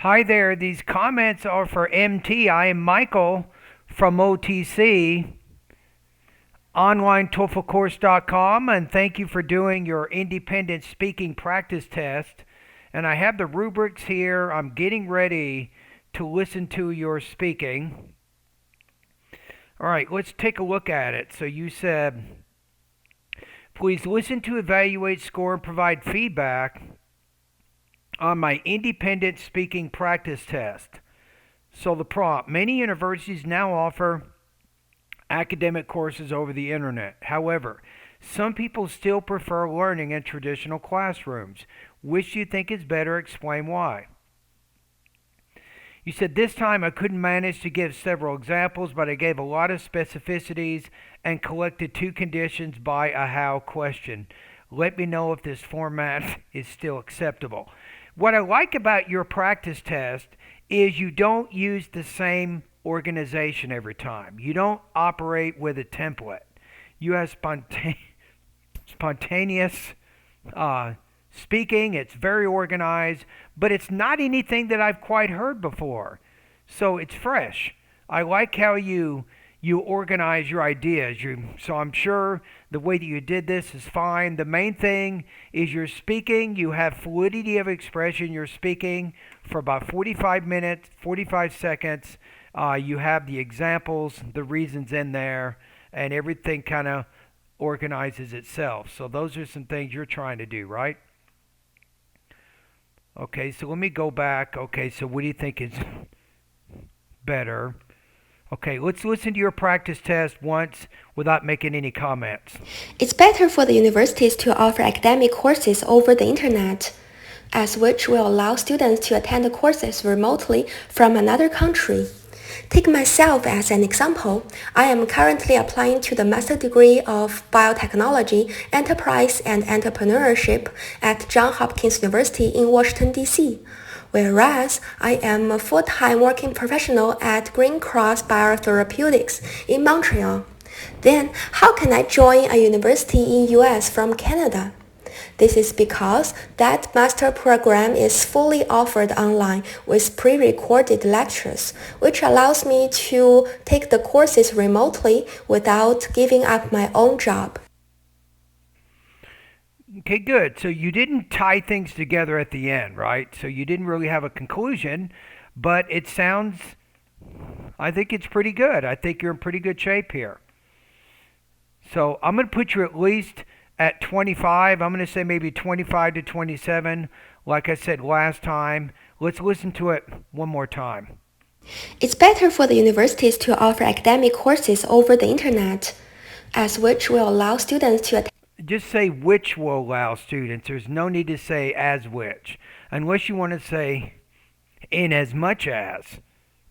Hi there. These comments are for MT. I am Michael from OTC, onlinetoeflcourse.com, and thank you for doing your independent speaking practice test. And I have the rubrics here. I'm getting ready to listen to your speaking. All right, let's take a look at it. So you said, please listen to evaluate, score, and provide feedback on my independent speaking practice test. So the prompt, many universities now offer academic courses over the internet. However, some people still prefer learning in traditional classrooms. Which do you think is better? Explain why. You said this time I couldn't manage to give several examples, but I gave a lot of specificities and collected two conditions by a how question. Let me know if this format is still acceptable. What I like about your practice test is you don't use the same organization every time. You don't operate with a template. You have spontaneous speaking. It's very organized, but it's not anything that I've quite heard before. So it's fresh. I like how you organize your ideas. So I'm sure the way that you did this is fine. The main thing is you're speaking. You have fluidity of expression. You're speaking for about 45 minutes, 45 seconds. You have the examples, the reasons in there, and everything kind of organizes itself. So those are some things you're trying to do, right? Okay, so let me go back. Okay, so what do you think is better? Okay, let's listen to your practice test once without making any comments. It's better for the universities to offer academic courses over the internet, as which will allow students to attend the courses remotely from another country. Take myself as an example. I am currently applying to the master degree of biotechnology, enterprise and entrepreneurship at Johns Hopkins University in Washington, D.C., whereas I am a full-time working professional at Green Cross Biotherapeutics in Montreal. Then, how can I join a university in US from Canada? This is because that master program is fully offered online with pre-recorded lectures, which allows me to take the courses remotely without giving up my own job. Okay, good. So you didn't tie things together at the end, right? So you didn't really have a conclusion, but it sounds, I think it's pretty good. I think you're in pretty good shape here. So I'm going to put you at least at 25. I'm going to say maybe 25 to 27. Like I said last time, let's listen to it one more time. It's better for the universities to offer academic courses over the internet, as which will allow students to attend. Just say which will allow students. There's no need to say as which, unless you want to say in as much as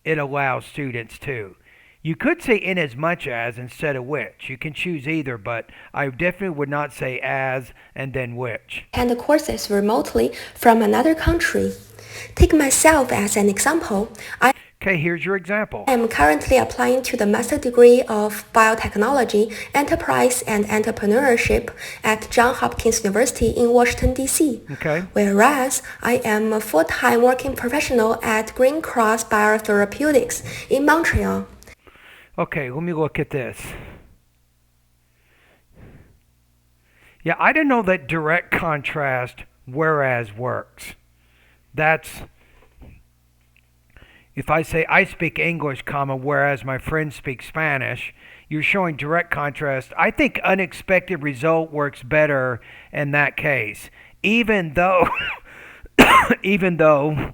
it allows students to. You could say in as much as instead of which. You can choose either, but I definitely would not say as and then which. Attend the courses remotely from another country. Take myself as an example. I Okay, here's your example. am currently applying to the master degree of biotechnology, enterprise and entrepreneurship at Johns Hopkins University in Washington, D.C., Okay. whereas I am a full-time working professional at Green Cross Biotherapeutics in Montreal. Okay, let me look at this. Yeah, I don't know that direct contrast whereas works. That's if I say I speak English, comma, whereas my friends speak Spanish, you're showing direct contrast. I think unexpected result works better in that case. Even though even though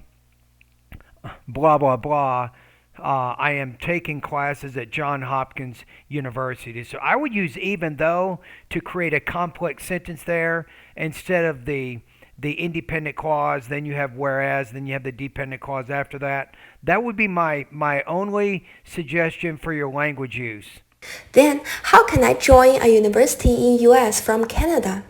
blah blah blah I am taking classes at Johns Hopkins University. So I would use even though to create a complex sentence there instead of the independent clause, then you have whereas, then you have the dependent clause after that. That would be my only suggestion for your language use. Then, how can I join a university in US from Canada?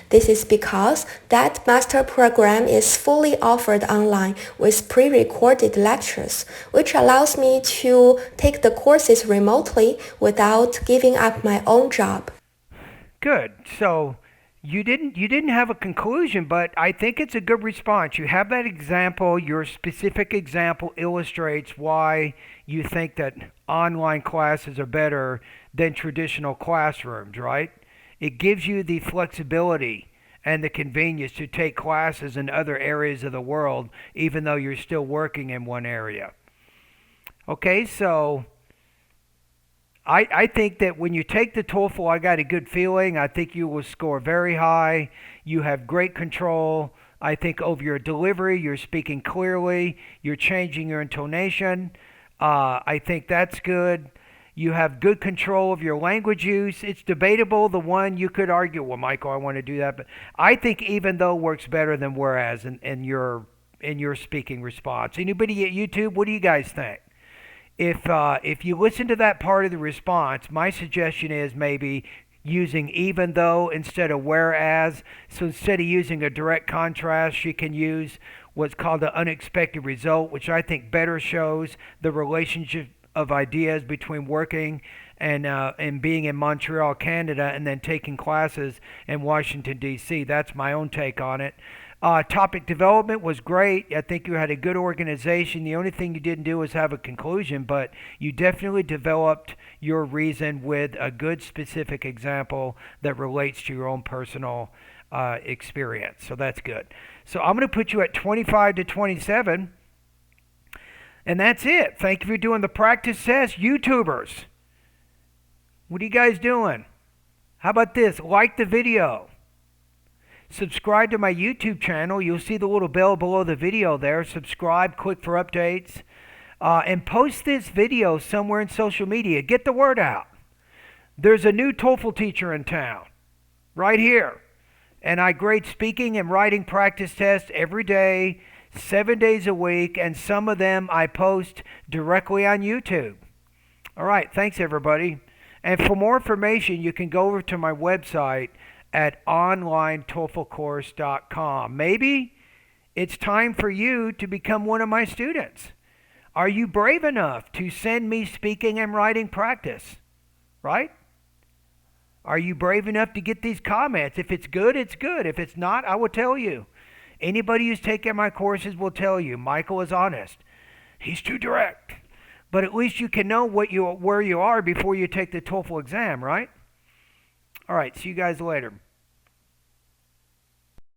This is because that master program is fully offered online with pre-recorded lectures, which allows me to take the courses remotely without giving up my own job. Good. So You didn't have a conclusion, but I think it's a good response. You have that example. Your specific example illustrates why you think that online classes are better than traditional classrooms, right? It gives you the flexibility and the convenience to take classes in other areas of the world, even though you're still working in one area. Okay, so I think that when you take the TOEFL, I got a good feeling. I think you will score very high. You have great control. I think over your delivery, you're speaking clearly. You're changing your intonation. I think that's good. You have good control of your language use. It's debatable. The one you could argue, well, Michael, I want to do that, but I think even though works better than whereas in your speaking response. Anybody at YouTube, what do you guys think? If you listen to that part of the response, my suggestion is maybe using even though instead of whereas. So instead of using a direct contrast, you can use what's called the unexpected result, which I think better shows the relationship of ideas between working and being in Montreal, Canada, and then taking classes in Washington, D.C. That's my own take on it. Topic development was great. I think you had a good organization. The only thing you didn't do was have a conclusion, but you definitely developed your reason with a good specific example that relates to your own personal experience. So that's good. So I'm going to put you at 25 to 27, and that's it. Thank you for doing the practice test. YouTubers, what are you guys doing? How about this? Like the video. Subscribe to my YouTube channel. You'll see the little bell below the video there. Subscribe, click for updates, and post this video somewhere in social media. Get the word out. There's a new TOEFL teacher in town, right here. And I grade speaking and writing practice tests every day, 7 days a week, and some of them I post directly on YouTube. All right, thanks everybody. And for more information, you can go over to my website at onlinetoeflcourse.com. Maybe it's time for you to become one of my students. Are you brave enough to send me speaking and writing practice? Right? Are you brave enough to get these comments? If it's good, it's good. If it's not, I will tell you. Anybody who's taken my courses will tell you, Michael is honest. He's too direct. But at least you can know where you are before you take the TOEFL exam, right? All right, see you guys later.